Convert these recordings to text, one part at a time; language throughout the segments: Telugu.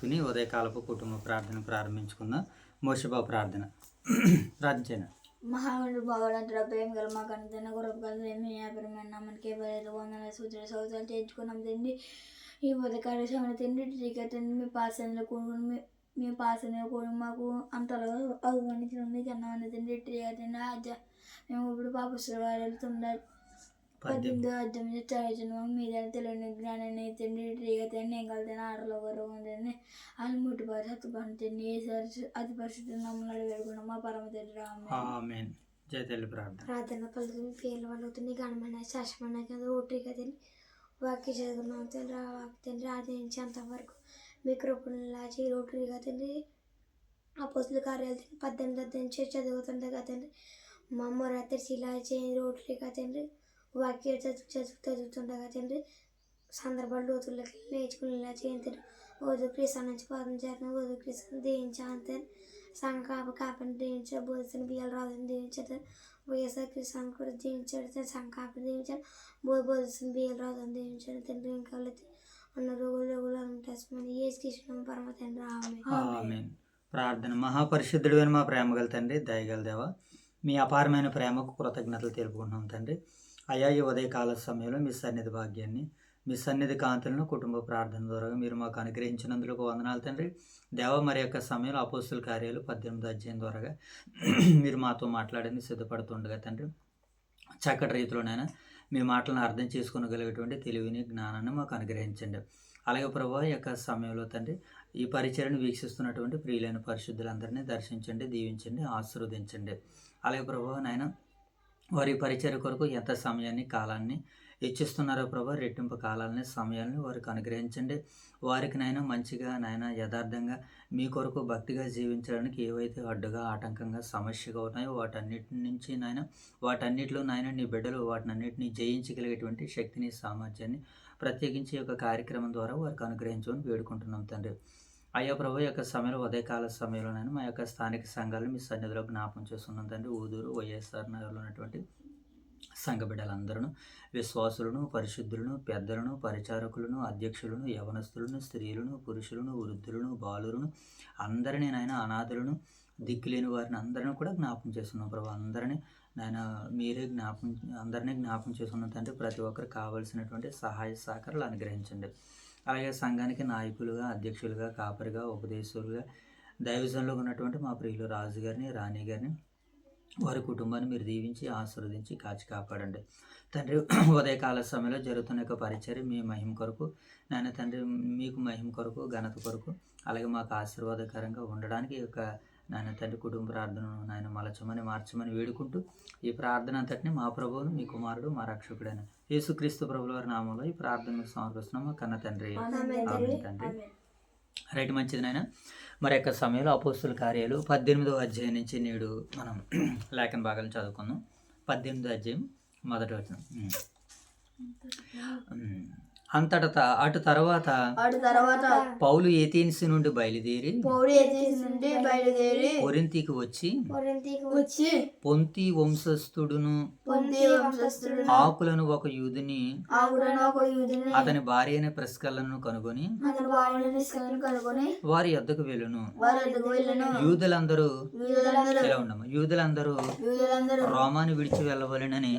చేసుకుని ఉదయకాలపు కుటుంబ ప్రార్థన ప్రారంభించుకుందాం. మోషబా ప్రార్థన ప్రార్థన. మహానుడు భగవంతుడ ప్రేమ గల మా కనుతన గొప్ప కలిసి వ్యాపారమైన మనకి ఎవరైతే వందల సూచన సౌచాలు చేయించుకున్నాం తండ్రి. ఈ ఉదయకాల సమయం తండ్రి టీకా తండ్రి మీ పాసనలో కూడుకుని మీ పాసనలో కూడా మాకు అంతలో అవమానించిన కన్నా తండ్రి టీకా తండ్రి మేము ఇప్పుడు పాపస్వారాలు 18వ అధ్యాయం చదువుతున్నాము. మీద తెలియని జ్ఞానాన్ని తండ్రి టీకా తండ్రి ఏం కలితేనే ఆటలో గౌరవం తండ్రి వాళ్ళు ముట్టుబాటు హత్తుబాటు తండ్రి అతి పరిశుద్ధ నమ్మలు వేడుకున్నాం మా పరమ తండ్రి ఆమేన్. జయతల్లి ప్రార్థన. ప్రార్థన పలుకుని పేర్లు వాళ్ళవుతుంది గణమైన శాశ్వమైన కింద ఓటీ కదండి వాక్య చదువుకున్నాం తండ్రి. ఆ వాక్య తండ్రి ఆదరించేంతవరకు మీ కృపణలా చేయి రోటరీ కదండి. అపోస్తుల కార్యాలు 18వ అధ్యాయం చదువుతుండే కదండి. మా అమ్మ రాత్రి ఇలా చేయి రోటరీ కదండి. వాక్య చదువుతుండగా తండ్రి సందర్భాలు లోతులకి నేర్చుకునేలా చేయండి. ఓదు క్రీస్తు నుంచి పాదం చేసిన ఓదు క్రీస్తుని దీవించాలి. సంఘ కాపని దీవించారు. బోధిస్తున్న బియ్యాలు రాదని దీవించారు. వైఎస్ఆర్ క్రీస్తుని కూడా దీవించాడు. సంఘ కాపని దీవించాడు. బోధిస్తున్న బియ్యాలు రాదని దీవించాడు. తండ్రి ఇంకా ఉన్న రోగులు అంటామని ఏ కృష్ణ పరమ తండ్రి ఆమేన్. ప్రార్థన. మహాపరిశుద్ధుడైన మా ప్రేమ గల తండ్రి, దయగల దేవ, మీ అపారమైన ప్రేమకు కృతజ్ఞతలు తెలుపుకుంటున్నాం తండ్రి. అయా ఈ ఉదయకాల సమయంలో మీ సన్నిధి భాగ్యాన్ని, మీ సన్నిధి కాంతులను కుటుంబ ప్రార్థన ద్వారా మీరు మాకు అనుగ్రహించినందుకు వందనాలు తండ్రి. దేవ, మరి యొక్క సమయంలో అపోస్తుల కార్యాలు 18వ అధ్యాయం ద్వారా మీరు మాతో మాట్లాడని సిద్ధపడుతుండగా తండ్రి, చక్కటి రీతిలోనైనా మీ మాటలను అర్థం చేసుకోగలిగేటువంటి తెలివిని జ్ఞానాన్ని మాకు అనుగ్రహించండి. అలాగే ప్రభువా, ఈ యొక్క సమయంలో తండ్రి ఈ పరిచయను వీక్షిస్తున్నటువంటి ప్రియులైన పరిశుద్ధులందరినీ దర్శించండి, దీవించండి, ఆశీర్వదించండి. అలాగే ప్రభువా నాయన, వారి పరిచయ కొరకు ఎంత సమయాన్ని కాలాన్ని ఇచ్చిస్తున్నారో ప్రభా, రెట్టింపు కాలాలని సమయాన్ని వారికి అనుగ్రహించండి. వారికి నాయన మంచిగా నాయన యథార్థంగా మీ కొరకు భక్తిగా జీవించడానికి ఏవైతే అడ్డుగా ఆటంకంగా సమస్యగా ఉన్నాయో వాటన్నిటి నుంచి నాయన, వాటన్నిటిలో నాయన నీ బిడ్డలు వాటినన్నిటిని జయించగలిగేటువంటి శక్తిని సామర్థ్యాన్ని ప్రత్యేకించి యొక్క కార్యక్రమం ద్వారా వారికి అనుగ్రహించమని వేడుకుంటున్నాం తండ్రి. అయ్యా ప్రభు, యొక్క సమయంలో ఉదయకాల సమయంలోనైనా మా యొక్క స్థానిక సంఘాలను మీ సన్నిధిలో జ్ఞాపం చేస్తున్నాం తండ్రి. ఊదూరు వైఎస్ఆర్ నగర్లో ఉన్నటువంటి సంఘ బిడ్డలందరూ, విశ్వాసులను, పరిశుద్ధులను, పెద్దలను, పరిచారకులను, అధ్యక్షులను, యవనస్తులను, స్త్రీలను, పురుషులను, వృద్ధులను, బాలులను, అందరినీ నాయన, అనాథులను, దిక్కులేని వారిని అందరినీ కూడా జ్ఞాపం చేస్తున్నాం ప్రభు. అందరినీ నాయన మీరే అందరినీ జ్ఞాపం చేసుకున్న తండ్రి. ప్రతి ఒక్కరికి కావాల్సినటువంటి సహాయ సహకారాలు అనుగ్రహించండి. అలాగే సంఘానికి నాయకులుగా, అధ్యక్షులుగా, కాపరిగా, ఉపదేశులుగా, దైవజనులుగా ఉన్నటువంటి మా ప్రియులు రాజు గారిని, రాణి గారిని, వారి కుటుంబాన్ని మీరు దీవించి ఆశీర్వదించి కాచి కాపాడండి తండ్రి. ఉదయకాల సమయంలో జరుగుతున్న యొక్క పరిచర్య మీ మహిమ కొరకు నాయన తండ్రి, మీకు మహిమ కొరకు, ఘనత కొరకు, అలాగే మాకు ఆశీర్వాదకరంగా ఉండడానికి యొక్క నాయన తండ్రి కుటుంబ ప్రార్థనను నాయన మలచమని మార్చమని వేడుకుంటూ ఈ ప్రార్థన అంతటిని మా ప్రభువును, మీ కుమారుడు, మా రక్షకుడైన యేసుక్రీస్తు ప్రభుల వారి నామంలో ఈ ప్రార్థనకు సమర్పిస్తున్నాము కన్న తండ్రి. ఆమేన్ తండ్రి. రైట్, మంచిది నాయన. మరి యొక్క సమయంలో అపోస్తుల కార్యాలు 18వ అధ్యాయం నుంచి నేడు మనం లేఖన భాగాలను చదువుకుందాం. 18వ అధ్యాయం మొదటి వచనం. అంతటా అటు తర్వాత పౌలు ఏథెన్స్ నుండి బయలుదేరి కొరింథీకి వచ్చి పొంతి వంశస్థుడును ఆకులను ఒక యూదుని అతని భార్య అయిన ప్రిస్కిల్లను కనుగొని వారి యొద్దకు వెళ్ళును. యూదులందరూ రోమాను విడిచి వెళ్ళవలెనని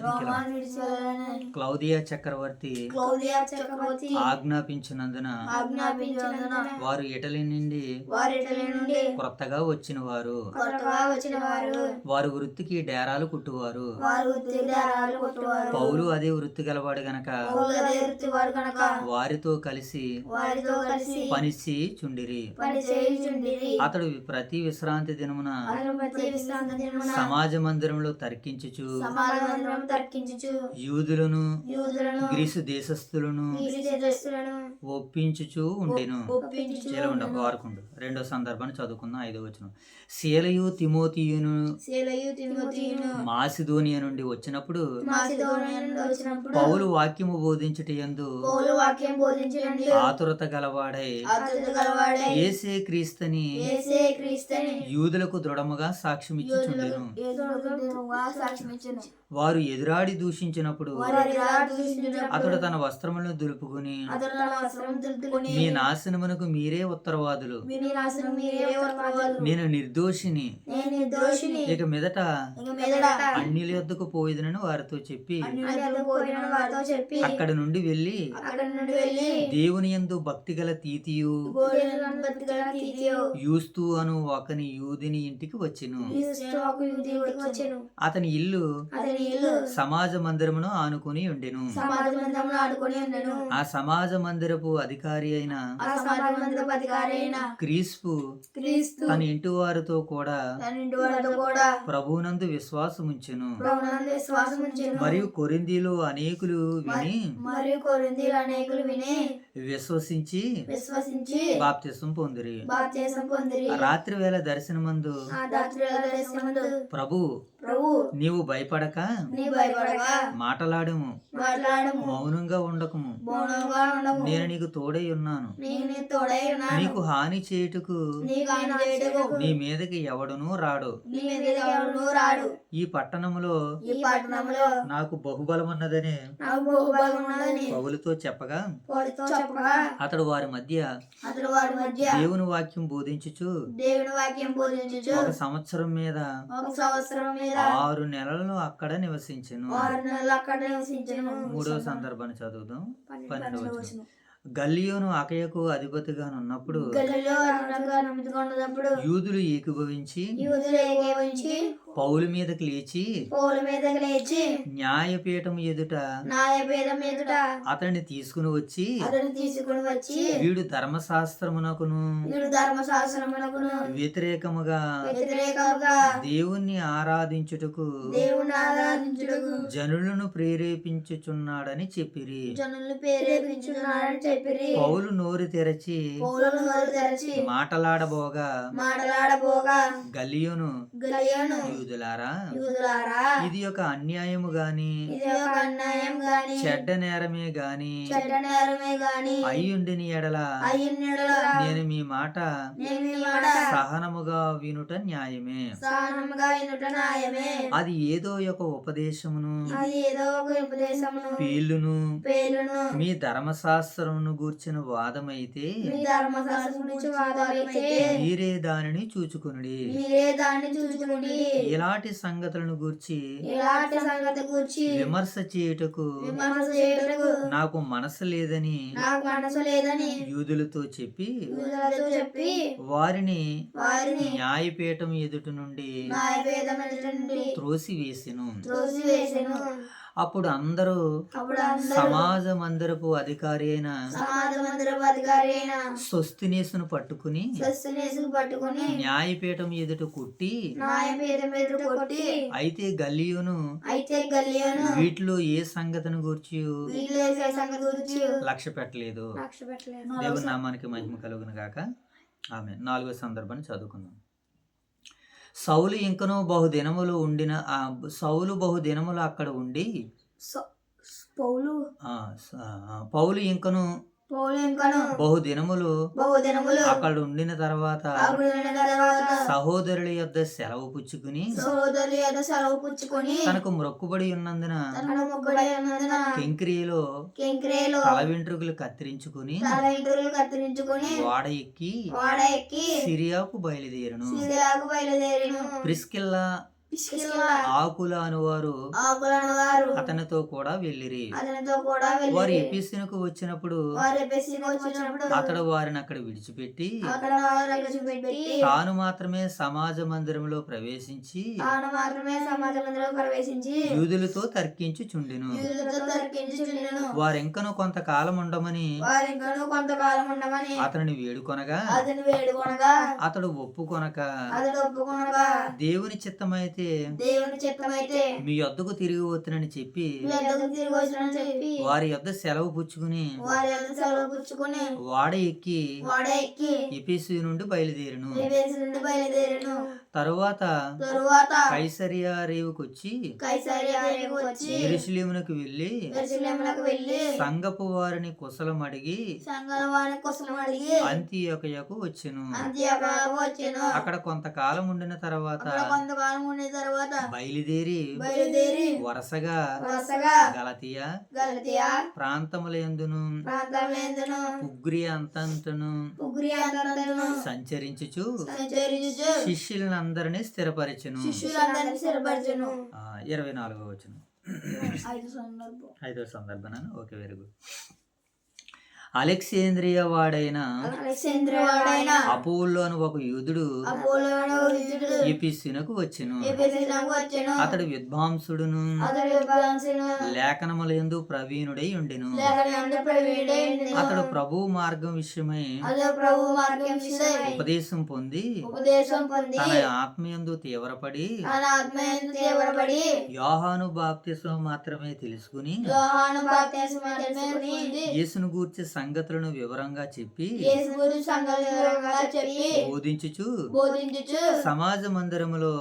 క్లౌదియా చక్రవర్తి ఆజ్ఞాపించినందున వారు ఇటలీ నుండి క్రొత్తగా వచ్చిన వారు వారి వృత్తికి డేరాలు కుట్టువారు. పౌలు అదే వృత్తి గలవాడు గనక వారితో కలిసి పని చేయుచుండిరి. అతడు ప్రతి విశ్రాంతి దినమున సమాజ మందిరంలో తర్కించుచు యూదులను గ్రీసు దేశస్థులను ఒప్పించుచు ఉండెను. వారుకుండు. రెండో సందర్భాన్ని చదువుకుందాం. 5వ వచనం. శీలయు తిమోతియును మాసిదోనియా నుండి వచ్చినప్పుడు పౌలు వాక్యము బోధించుటయందు ఆతురత గలవాడై యేసే క్రీస్తుని యూదులకు దృఢముగా సాక్ష్యమిచ్చుచుండెను. వారు ఎదురాడి దూషించినప్పుడు అతడు తన వస్త్రములను దులుపుకుని అతడు తన వస్త్రం దులుపుకొని మీ నాశనమునకు మీరే ఉత్తరవాదులు, మీ నాశనం మీరే ఉత్తరవాదులు. నేను నిర్దోషిని, నేను నిర్దోషిని. ఇక మీదట ఇక మీదట అన్యుల యొద్దకు పోయిదనని వారితో చెప్పి అన్యులకు పోయిన వారితో చెప్పి అక్కడ నుండి వెళ్ళి అక్కడ నుండి వెళ్ళి దేవుని యందు భక్తిగల తీతియు గోడలను బతికల తీతియు యూస్తు అను ఒకని యూదిని ఇంటికి వచ్చెను. క్రీస్తు ఒక యూదుడికి వచ్చెను. అతని ఇల్లు అతని ఇల్లు సమాజ మందిరమును ఆనుకుని ఉండెను. సమాజ మందిరమును ఆడుకొని ఉండెను. ఆ సమాజ మందిరపు అధికారి అయిన ఆ సమాజ మందిరపు అధికారి అయిన క్రీస్తు క్రీస్తు తన ఇంటి వారితో కూడా తన ఇంటి వారితో కూడా ప్రభువునందు విశ్వాసముంచెను. ప్రభువునందు విశ్వాసం ఉంచెను. మరియు కొరింథీలో అనేకులు విని మరియు కొరింథీయులు అనేకులు విని విశ్వసించి విశ్వసించి బాప్తిసం పొందిరి. బాప్తిసం పొందిరి. రాత్రి వేళ దర్శనమందు ఆ రాత్రి దర్శనమందు ప్రభు ప్రభు నీవు భయపడక నీ భయపడక మాటలాడము, మాట్లాడము, మౌనంగా ఉండకము, మౌనంగా ఉండము. నేను నీకు తోడై ఉన్నాను. నేను నీ తోడై ఉన్నాను. నీకు హాని చేయుటకు నీకు ఆయన చేయుటకు నీ మీదకి ఎవడునూ రాడు. నీ మీదకి ఎవడునూ రాడు. ఈ పట్టణములో ఈ పట్టణంలో నాకు బహుబలమున్నదని నాకు బహుబలం ఉన్నదని పౌలుతో చెప్పగా పౌలుతో చెప్పగా అతడు వారి మధ్య అతడు వారి మధ్య దేవుని వాక్యం బోధించుచు దేవుని వాక్యం బోధించుచు ఒక సంవత్సరం మీద ఒక సంవత్సరం మీద 6 నెలలు అక్కడ నివసించెను. 6 నెలలు అక్కడ నివసించెను. మూడవ సందర్భాన్ని చదువుదాం. 12వ వచనం. వచనం. గల్లియోను అకయకు అధిపతిగా ఉన్నప్పుడు గలిలో అన్నట్టుగా నమ్ముతున్నప్పుడు యూదులు ఏకీభవించి యూదులు ఏకీభవించి పౌలు మీదకి లేచి పౌలు మీదకి లేచి న్యాయపీఠం ఎదుట న్యాయపీఠం ఎదుట అతన్ని తీసుకుని వచ్చి అతను తీసుకుని వచ్చి వీడు ధర్మశాస్త్రమునకును వీడు ధర్మశాస్త్రమునకును వ్యతిరేకముగా వ్యతిరేకంగా దేవుణ్ణి ఆరాధించుటకు దేవుని ఆరాధించుటకు జనులను ప్రేరేపించుచున్నాడని చెప్పిరి. జనులను ప్రేరేపించున్నాడని చెప్పిరి. పౌలు నోరు తెరచి పౌలును నోరు తెరచి మాటలాడబోగా మాట్లాడబోగా గల్లియోను గలియోను యూదులారా, యూదులారా, ఇది ఒక అన్యాయము గాని ఇది ఒక అన్యాయం గాని చెడ్డ నేరమే గాని చెడ్డ నేరమే గాని అయ్యుండిని ఎడల అయ్యున్నడలా నేను మీ మాట నేను మీ మాట సహనముగా వినుట న్యాయమే. సహనముగా వినుట న్యాయమే. అది ఏదో ఒక ఉపదేశమును అది ఏదో ఒక ఉపదేశమును పేలును పేలును మీ ధర్మశాస్త్రమును గూర్చిన వాదమైతే మీ ధర్మశాస్త్రం గురించి వాదమైతే మీరే దానిని చూచుకొనుడి. మీరే దాన్ని చూచుకుని ఇలాంటి సంగతులను గూర్చి ఇలాంటి సంగతి గురించి విమర్శ చేయుటకు విమర్శ చేయటకు నాకు మనసు లేదని నాకు మనసు లేదని యూదులతో చెప్పి యూదులతో చెప్పి వారిని వారిని న్యాయపీఠం ఎదుట నుండి న్యాయపేదం నుండి త్రోసివేసెను. త్రోసివేసెను. అప్పుడు అందరూ అప్పుడు అందరూ సమాజ మందిరపు అధికారి అయిన సమాజ మందిరపు అధికారి అయిన సొస్తినేసును పట్టుకుని సస్సునేసుకు పట్టుకుని న్యాయపీఠం ఎదుట కొట్టి న్యాయపేదం ఎదుట కొట్టి అయితే గల్లియోను అయితే గలియోను వీటిలో ఏ సంగతిని గూర్చి వీళ్ళు వేసే సంగతి గురించి లక్ష్య పెట్టలేదు. లక్ష్య పెట్టలేదు. దేవుని నామానికి మహిమ కలుగును గాక. ఆమె 4వ సందర్భాన్ని చదువుకుందాం. సౌలు ఇంకనూ సౌలు బహుదినములు అక్కడ ఉండి పౌలు ఇంకను బహుదినములు అక్కడ ఉండిన తర్వాత సహోదరుల యొద్ద సెలవు పుచ్చుకుని తనకు మొక్కుబడి ఉన్నందున కెంక్రియలో తల వెంట్రుకలు కత్తిరించుకుని వాడ ఎక్కి సిరియాకు బయలుదేరును. ప్రిస్కిల్లా ఆకుల అనువారు అతనితో కూడా వెళ్ళిరి. వారు ఎపిసినకు వచ్చినప్పుడు అతడు వారిని అక్కడ విడిచిపెట్టి తాను మాత్రమే సమాజ మందిరంలో ప్రవేశించి యూదులతో తర్కించుచుండెను. వారింకను కొంతకాలం ఉండమని అతనిని వేడుకొనగా అతడు ఒప్పుకొనక దేవుని చిత్తమైతే మీ యొద్దకు తిరిగి వస్తునని చెప్పి వారి యొద్ద సెలవు పుచ్చుకుని వాడ ఎక్కి ఎఫెసు నుండి బయలుదేరును. తరువాత కైసరియా రేవుకొచ్చి యెరూషలేమునకు వెళ్ళి సంఘపు వారిని కుశలం అడిగి అంతియోకయకు వచ్చెను. అక్కడ కొంతకాలం ఉండిన తర్వాత తర్వాత బయలుదేరి వరుసగా గలతియా ప్రాంతములందును ఉగ్రి అంతంతను సంచరించుచు శిష్యులందరినీ స్థిరపరచును. 24వ వచనం. 5వ సందర్భం. Okay, very good. అలెగ్జాంద్రియా వాడైన అపోల్లో అని ఒక యూదుడు ఎఫెసునకు వచ్చెను. అతడు విద్వాంసుడును లేఖనములందు ప్రవీణుడై ఉండెను. అతడు ప్రభు మార్గం విషయమై ఉపదేశం పొంది తన ఆత్మయందు తీవ్రపడి యోహాను బాప్తిస్మం మాత్రమే తెలుసుకుని యేసును గూర్చి సంగతులను వివరంగా చెప్పి బోధించుచు సమాజ మందిరములో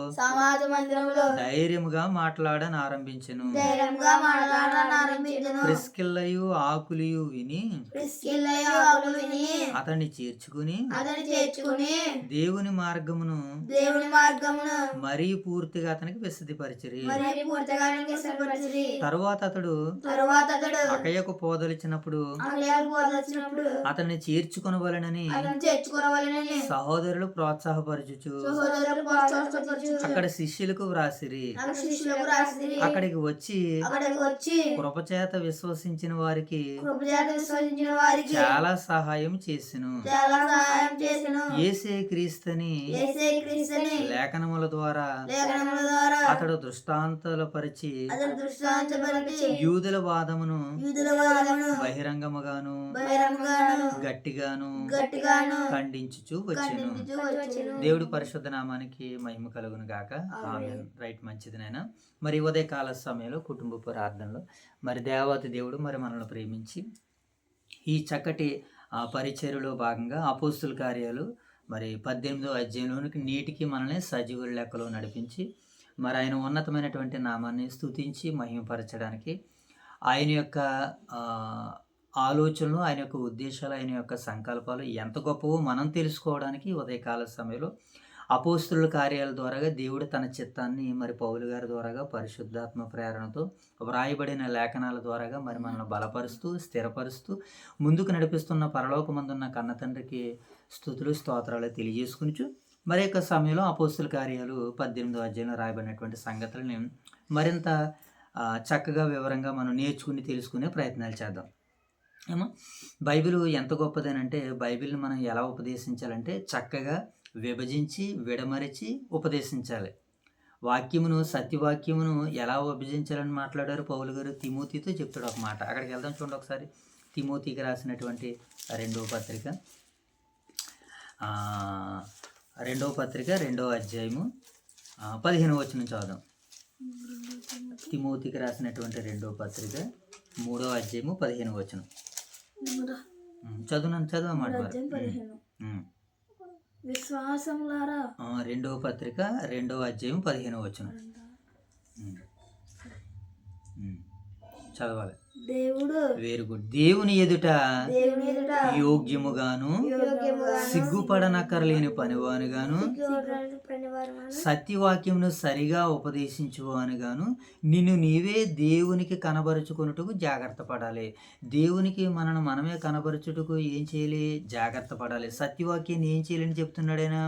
ధైర్యముగా మాట్లాడని ఆరంభించెను. ప్రిస్కిల్లయు ఆకులియు విని అతన్ని చేర్చుకుని దేవుని మార్గమును మరీ పూర్తిగా అతనికి విశదీపరిచిరి. తరువాత అతడు అకయకు పోదలిచినప్పుడు అతన్ని చేర్చుకొనవలెనని సహోదరులు ప్రోత్సాహపరచుచు అక్కడ శిష్యులకు వ్రాసిరి. అక్కడికి వచ్చి కృపచేత విశ్వసించిన వారికి చాలా సహాయం చేసెను. యేసే క్రీస్తుని లేఖనముల ద్వారా అతడు దృష్టాంతాల పరిచి యూదుల వాదమును బహిరంగముగాను గట్టిగాను ఖండించుచు వచ్చెను. దేవుడి పరిశుద్ధ నామానికి మహిమ కలుగును గాక. ఆమేన్. రైట్, మంచిది నాయన. మరి ఉదయకాల సమయంలో కుటుంబ ప్రార్థనలో మరి దేవత దేవుడు మరి మనల్ని ప్రేమించి ఈ చక్కటి పరిచర్యలో భాగంగా అపోస్తుల కార్యాలు మరి 18వ అధ్యాయంలోనికి నేటికి మనల్ని సజీవుల లెక్కలో నడిపించి మరి ఆయన ఉన్నతమైనటువంటి నామాన్ని స్తుతించి మహిమపరచడానికి ఆయన యొక్క ఆలోచనలు, ఆయన యొక్క ఉద్దేశాలు, ఆయన యొక్క సంకల్పాలు ఎంత గొప్పవో మనం తెలుసుకోవడానికి ఉదయకాల సమయంలో అపోస్తుల కార్యాల ద్వారాగా దేవుడు తన చిత్తాన్ని మరి పౌలు గారి ద్వారాగా పరిశుద్ధాత్మ ప్రేరణతో వ్రాయబడిన లేఖనాల ద్వారాగా మరి మనల్ని బలపరుస్తూ స్థిరపరుస్తూ ముందుకు నడిపిస్తున్న పరలోకమందున్న కన్న తండ్రికి స్తుతులు స్తోత్రాలు తెలియజేసుకునిచు మరి యొక్క సమయంలో అపోస్తుల కార్యాలు 18వ అధ్యాయంలో రాయబడినటువంటి సంగతులని మరింత చక్కగా వివరంగా మనం నేర్చుకుని తెలుసుకునే ప్రయత్నాలు చేద్దాం. ఏమో బైబిల్ ఎంత గొప్పదేనంటే బైబిల్ని మనం ఎలా ఉపదేశించాలంటే చక్కగా విభజించి విడమరిచి ఉపదేశించాలి. వాక్యమును సత్యవాక్యమును ఎలా విభజించాలని మాట్లాడారు పౌలు గారు తిమోతితో చెప్తాడు ఒక మాట. అక్కడికి వెళ్దాం చూడండి ఒకసారి. తిమోతికి రాసినటువంటి 2వ పత్రిక 2వ అధ్యాయము 15వ వచనం చదువుదాం. తిమోతికి రాసినటువంటి 2వ పత్రిక 3వ అధ్యాయము 15వ వచనం చదవమాట. విశ్వాసములారా 2వ పత్రిక 2వ అధ్యాయం 15వ వచనం చదవాలి. దేవుడు వెరీ గుడ్. దేవుని ఎదుట యోగ్యముగాను సిగ్గుపడనక్కర్లేని పనివానుగాను సత్యవాక్యమును సరిగా ఉపదేశించువానుగాను నిన్ను నీవే దేవునికి కనబరుచుకున్నట్టుకు జాగ్రత్త పడాలి. దేవునికి మనమే కనబరుచుటకు ఏం చేయాలి? జాగ్రత్త పడాలి. సత్యవాక్యాన్ని ఏం చేయాలని చెప్తున్నాడైనా?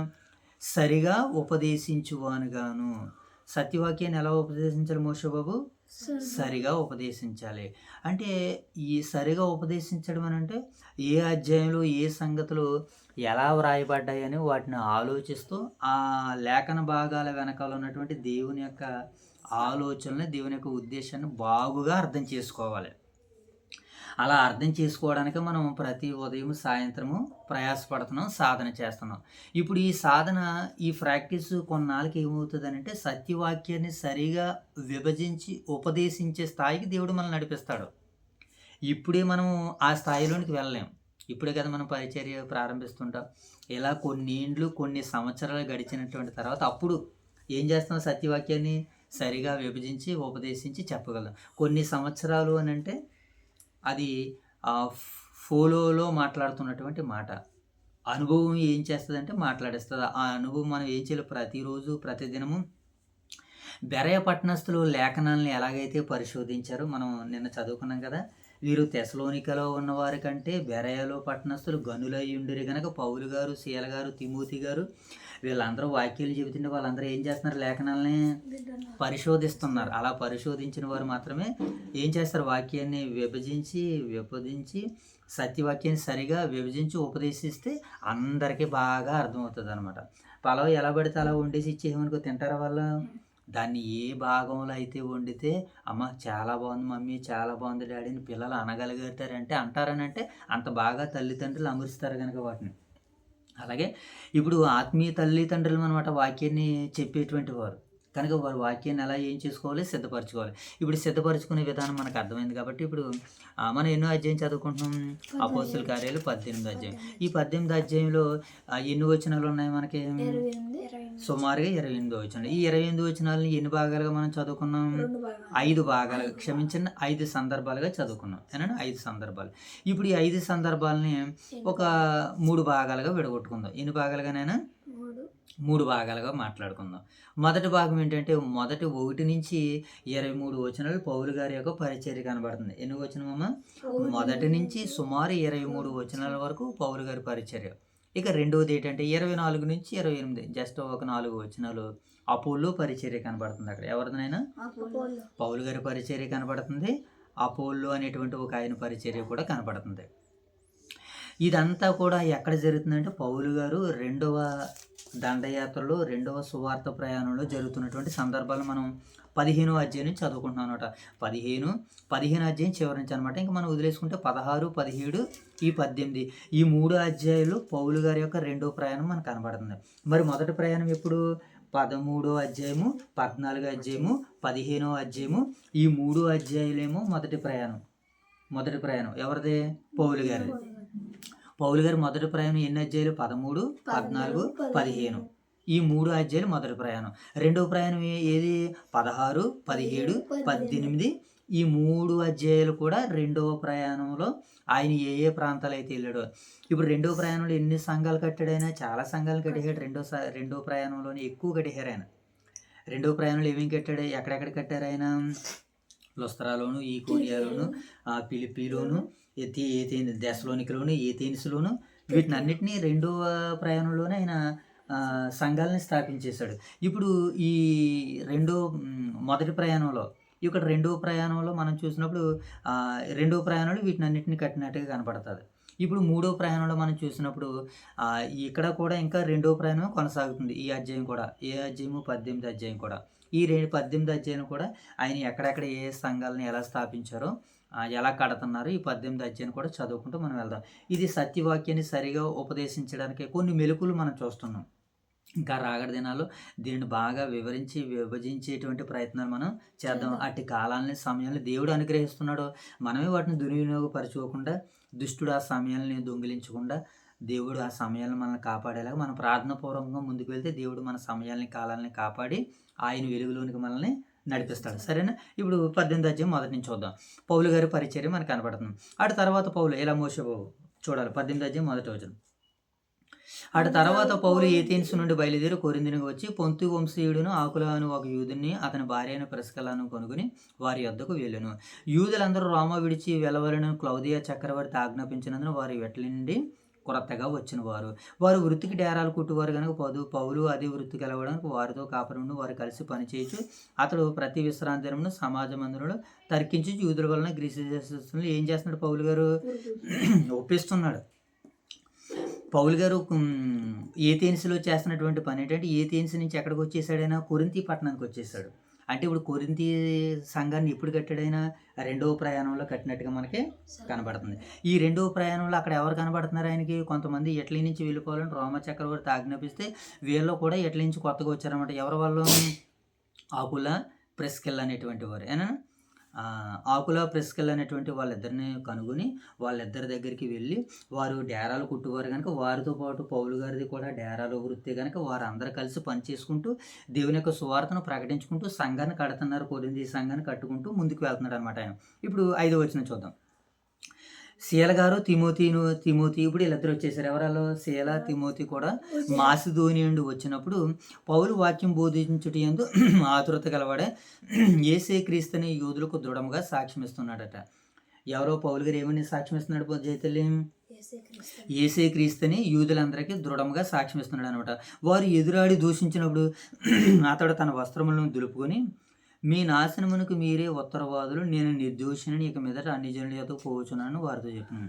సరిగా ఉపదేశించువానుగాను. సత్యవాక్యాన్ని ఎలా ఉపదేశించాలి మోషే బాబు? సరిగా ఉపదేశించాలి. అంటే ఈ సరిగా ఉపదేశించడం అని అంటే ఏ అధ్యాయంలో ఏ సంగతులు ఎలా వ్రాయబడ్డాయని వాటిని ఆలోచిస్తూ ఆ లేఖన భాగాల వెనకాల ఉన్నటువంటి దేవుని యొక్క ఆలోచనని, దేవుని యొక్క ఉద్దేశాన్ని బాగుగా అర్థం చేసుకోవాలి. అలా అర్థం చేసుకోవడానికి మనం ప్రతి ఉదయం సాయంత్రము ప్రయాసపడుతున్నాం, సాధన చేస్తున్నాం. ఇప్పుడు ఈ సాధన, ఈ ప్రాక్టీస్ కొన్నాళ్ళకి ఏమవుతుంది అంటే సత్యవాక్యాన్ని సరిగా విభజించి ఉపదేశించే స్థాయికి దేవుడు మనల్ని నడిపిస్తాడు. ఇప్పుడే మనం ఆ స్థాయిలోనికి వెళ్ళలేం. ఇప్పుడే కదా మనం పరిచర్య ప్రారంభిస్తుంటాం. ఇలా కొన్ని సంవత్సరాలు గడిచినటువంటి తర్వాత అప్పుడు ఏం చేస్తాం? సత్యవాక్యాన్ని సరిగా విభజించి ఉపదేశించి చెప్పగలం. కొన్ని సంవత్సరాలు అని అంటే అది ఫోలోలో మాట్లాడుతున్నటువంటి మాట. అనుభవం ఏం చేస్తుంది అంటే మాట్లాడేస్తుంది. ఆ అనుభవం మనం ఏం చేయాలి? ప్రతిరోజు ప్రతిదినము బెరయ పట్టణస్థులు లేఖనాలను ఎలాగైతే పరిశోధించారో మనం నిన్న చదువుకున్నాం కదా. వీరు తెసలోనికలో ఉన్నవారి కంటే బెరయలో పట్టణస్థులు గనులై ఉండిరి గనక పౌలు గారు, శీల గారు, తిమోతి గారు వీళ్ళందరూ వాక్యాలు చెబుతుంటే వాళ్ళందరూ ఏం చేస్తున్నారు? లేఖనాలని పరిశోధిస్తున్నారు. అలా పరిశోధించిన వారు మాత్రమే ఏం చేస్తారు? వాక్యాన్ని విభజించి సత్యవాక్యాన్ని సరిగా విభజించి ఉపదేశిస్తే అందరికీ బాగా అర్థమవుతుంది అనమాట. పలావ్ ఎలా పడితే అలా వండేసి ఇచ్చేయమనుకో తింటారా వాళ్ళు? దాన్ని ఏ భాగంలో అయితే వండితే అమ్మ చాలా బాగుంది మమ్మీ, చాలా బాగుంది డాడీ అని పిల్లలు అనగలిగారంటే అంటారనంటే అంత బాగా తల్లిదండ్రులు అమరుస్తారు కనుక వాటిని. అలాగే ఇప్పుడు ఆత్మీయ తల్లిదండ్రులు అనమాట వాక్యాన్ని చెప్పేటువంటి వారు కనుక వారు వాక్యాన్ని ఎలా ఏం చేసుకోవాలి? సిద్ధపరచుకోవాలి. ఇప్పుడు సిద్ధపరచుకునే విధానం మనకు అర్థమైంది కాబట్టి ఇప్పుడు మనం ఎన్నో అధ్యాయం చదువుకుంటున్నాం? అపోస్తుల కార్యాలు 18వ అధ్యాయం. ఈ 18వ అధ్యాయంలో ఎన్ని వచనాలు ఉన్నాయి మనకి? సుమారుగా 28 వచనాలు. ఈ 28 వచనాలని ఎన్ని భాగాలుగా మనం చదువుకున్నాం? 5 భాగాలుగా, క్షమించండి 5 సందర్భాలుగా చదువుకున్నాం. ఏనండి 5 సందర్భాలు. ఇప్పుడు ఈ 5 సందర్భాలని ఒక 3 భాగాలుగా విడగొట్టుకుందాం. ఎన్ని భాగాలుగానైనా 3 భాగాలుగా మాట్లాడుకుందాం. మొదటి భాగం ఏంటంటే మొదటి 1 నుంచి 23 వచనాలు పౌలు గారి యొక్క పరిచర్య కనబడుతుంది. ఎన్ని వచనమమ్మా? మొదటి నుంచి సుమారు 23 వచనాల వరకు పౌలు గారి పరిచర్య. ఇక రెండవది ఏంటంటే 24 నుంచి 28 జస్ట్ ఒక 4 వచనాలు అపోల్లో పరిచర్య కనబడుతుంది. అక్కడ ఎవరిదైనా పౌలు గారి పరిచర్య కనబడుతుంది. అపోల్లో అనేటువంటి ఒక ఆయన పరిచర్య కూడా కనబడుతుంది. ఇదంతా కూడా ఎక్కడ జరుగుతుందంటే పౌలు గారు 2వ దండయాత్రలో 2వ సువార్త ప్రయాణంలో జరుగుతున్నటువంటి సందర్భాలు మనం 15వ అధ్యాయం నుంచి చదువుకుంటున్నాం అనమాట. 15 అధ్యాయం చివరి నుంచి అనమాట. ఇంకా మనం వదిలేసుకుంటే 16, 17, ఈ 18 ఈ 3 అధ్యాయులు పౌలు గారి యొక్క 2వ ప్రయాణం మనకు కనబడుతుంది. మరి మొదటి ప్రయాణం ఎప్పుడు? 13వ అధ్యాయము, 14వ అధ్యాయము, 15వ అధ్యాయము. ఈ 3 అధ్యాయులేమో మొదటి ప్రయాణం ఎవరిది? పౌలు గారిది. పౌలు గారి మొదటి ప్రయాణం ఎన్ని అధ్యాయులు? 13, 14, 15 ఈ 3 అధ్యాయులు మొదటి ప్రయాణం. రెండవ ప్రయాణం ఏది? 16, 17, 18 ఈ 3 అధ్యాయులు కూడా 2వ ప్రయాణంలో ఆయన ఏ ప్రాంతాలు అయితే వెళ్ళాడో. ఇప్పుడు 2వ ప్రయాణంలో ఎన్ని సంఘాలు కట్టాడు ఆయన? చాలా సంఘాలు కట్టేశాడు. రెండవ ప్రయాణంలోనే ఎక్కువ కట్టేశారు ఆయన. 2వ ప్రయాణంలో ఏమేమి కట్టాడు? ఎక్కడెక్కడ కట్టారు ఆయన? లుస్త్రాలోను, ఈకోనియాలోను, ఫిలిప్పీలోను, దెసలోనికలోను, ఏథెన్సులోను వీటిని అన్నిటినీ 2వ ప్రయాణంలోనే ఆయన సంఘాలని స్థాపించేశాడు. ఇప్పుడు ఈ మొదటి ప్రయాణంలో ఇక్కడ 2వ ప్రయాణంలో మనం చూసినప్పుడు 2వ ప్రయాణంలో వీటిని అన్నిటిని కట్టినట్టుగా కనపడుతుంది. ఇప్పుడు 3వ ప్రయాణంలో మనం చూసినప్పుడు ఇక్కడ కూడా ఇంకా 2వ ప్రయాణం కొనసాగుతుంది. ఈ అధ్యాయం కూడా ఏ అధ్యాయము? 18వ అధ్యాయం కూడా. ఈ 18వ అధ్యాయం కూడా ఆయన ఎక్కడెక్కడ ఏ సంఘాలను ఎలా స్థాపించారో ఎలా కడుతున్నారు ఈ 18వ అధ్యాయం కూడా చదువుకుంటూ మనం వెళ్దాం. ఇది సత్యవాక్యాన్ని సరిగా ఉపదేశించడానికి కొన్ని మెలకులు మనం చూస్తున్నాం. ఇంకా రాగడి దినాల్లో దీనిని బాగా విభజించేటువంటి ప్రయత్నాలు మనం చేద్దాం. అట్టి కాలాలని సమయాన్ని దేవుడు అనుగ్రహిస్తున్నాడు. మనమే వాటిని దుర్వినియోగపరచుకోకుండా, దుష్టుడు ఆ సమయాన్ని దొంగిలించకుండా దేవుడు ఆ సమయాలను మనల్ని కాపాడేలాగా మనం ప్రార్థనాపూర్వకంగా ముందుకు వెళ్తే దేవుడు మన సమయాలని కాలాలని కాపాడి ఆయన వెలుగులోనికి మనల్ని నడిపిస్తాడు. సరేనా? ఇప్పుడు 18వ అధ్యాయం మొదటి నుంచి చూద్దాం. పౌలు గారి పరిచర్య మనకు కనపడుతుంది. అటు తర్వాత పౌలు ఎలా మోసపోవు చూడాలి. 18వ అధ్యాయం మొదటి వచనం. అటు తర్వాత పౌలు ఏథెన్స్ నుండి బయలుదేరి కొరింథీయునకు వచ్చి పొంతు వంశీయుడును ఆకుల అను ఒక యూదుని అతని భార్య అయిన ప్రిస్కిల్లాను కొనుగొని వారి యొద్దకు వెళ్ళెను. యూదులందరూ రోమా విడిచి వెళ్ళవలెను క్లౌదియా చక్రవర్తి ఆజ్ఞాపించినందున వారి వెట్ల నుండి కొరతగా వచ్చిన వారు వృత్తికి డేరాలు కుట్టువారు కనుక పౌలు అదే వృత్తికి వెళ్ళవడానికి వారితో కాపురం వారు కలిసి పనిచేయచ్చు. అతడు ప్రతి విశ్రాంతి దినమున సమాజ మందిరంలో తర్కించి యూదుల వలన గ్రీసు ఏం చేస్తున్నాడు? పౌలు గారు ఒప్పిస్తున్నాడు. పౌలు గారు ఏథెన్స్లో చేస్తున్నటువంటి పని ఏంటంటే ఏథెన్స్ నుంచి ఎక్కడికి వచ్చేసాడైనా? కొరింథీ పట్టణానికి వచ్చేసాడు. అంటే ఇప్పుడు కొరింథీ సంఘాన్ని ఎప్పుడు కట్టాడైనా 2వ ప్రయాణంలో కట్టినట్టుగా మనకి కనబడుతుంది. ఈ 2వ ప్రయాణంలో అక్కడ ఎవరు కనబడుతున్నారు ఆయనకి? కొంతమంది ఇటలీ నుంచి వెళ్ళిపోవాలని రోమా చక్రవర్తి ఆజ్ఞాపిస్తే వీళ్ళు కూడా ఇటలీ నుంచి కొత్తగా వచ్చారన్నమాట. ఎవరు వాళ్ళు? ఆకుల, ప్రిస్కిల్లా అనేటువంటి వారు. ఏనా? ఆకుల, ప్రిస్కిల్లా అనేటువంటి వాళ్ళిద్దరిని కనుగొని వాళ్ళిద్దరి దగ్గరికి వెళ్ళి వారు డేరాలు కుట్టువారు కనుక వారితో పాటు పౌలు గారిది కూడా డేరాలు వృత్తి కనుక వారు అందరూ కలిసి పనిచేసుకుంటూ దేవుని యొక్క సువార్తను ప్రకటించుకుంటూ సంఘాన్ని కడుతున్నారు. కొరింథీ సంఘాన్ని కట్టుకుంటూ ముందుకు వెళ్తున్నాడు అనమాట ఆయన. ఇప్పుడు 5వ వచనం చూద్దాం. శీల గారు తిమోతి ఇప్పుడు వీళ్ళిద్దరు వచ్చేసారు. ఎవరాలో శీల తిమోతి కూడా మాసిదోని నుండి వచ్చినప్పుడు పౌలు వాక్యం బోధించుట యందు ఆతురత గలవాడే యేసే క్రీస్తుని యూదులకు దృఢంగా సాక్ష్యం ఇస్తున్నాడట. ఎవరో పౌలు గారు ఏమని సాక్ష్యం ఇస్తున్నాడు జైతల్లి? యేసే క్రీస్తుని యూదులందరికీ దృఢంగా సాక్ష్యం ఇస్తున్నాడు అనమాట. వారు ఎదురాడి దూషించినప్పుడు అతడు తన వస్త్రములను దులుపుకొని, మీ నాశనమునకు మీరే ఉత్తరవాదులు, నేను నిర్దోషిని, ఇక మీదట అన్ని జనుల యొద్దకు పోవచ్చునని వారితో చెప్పాను.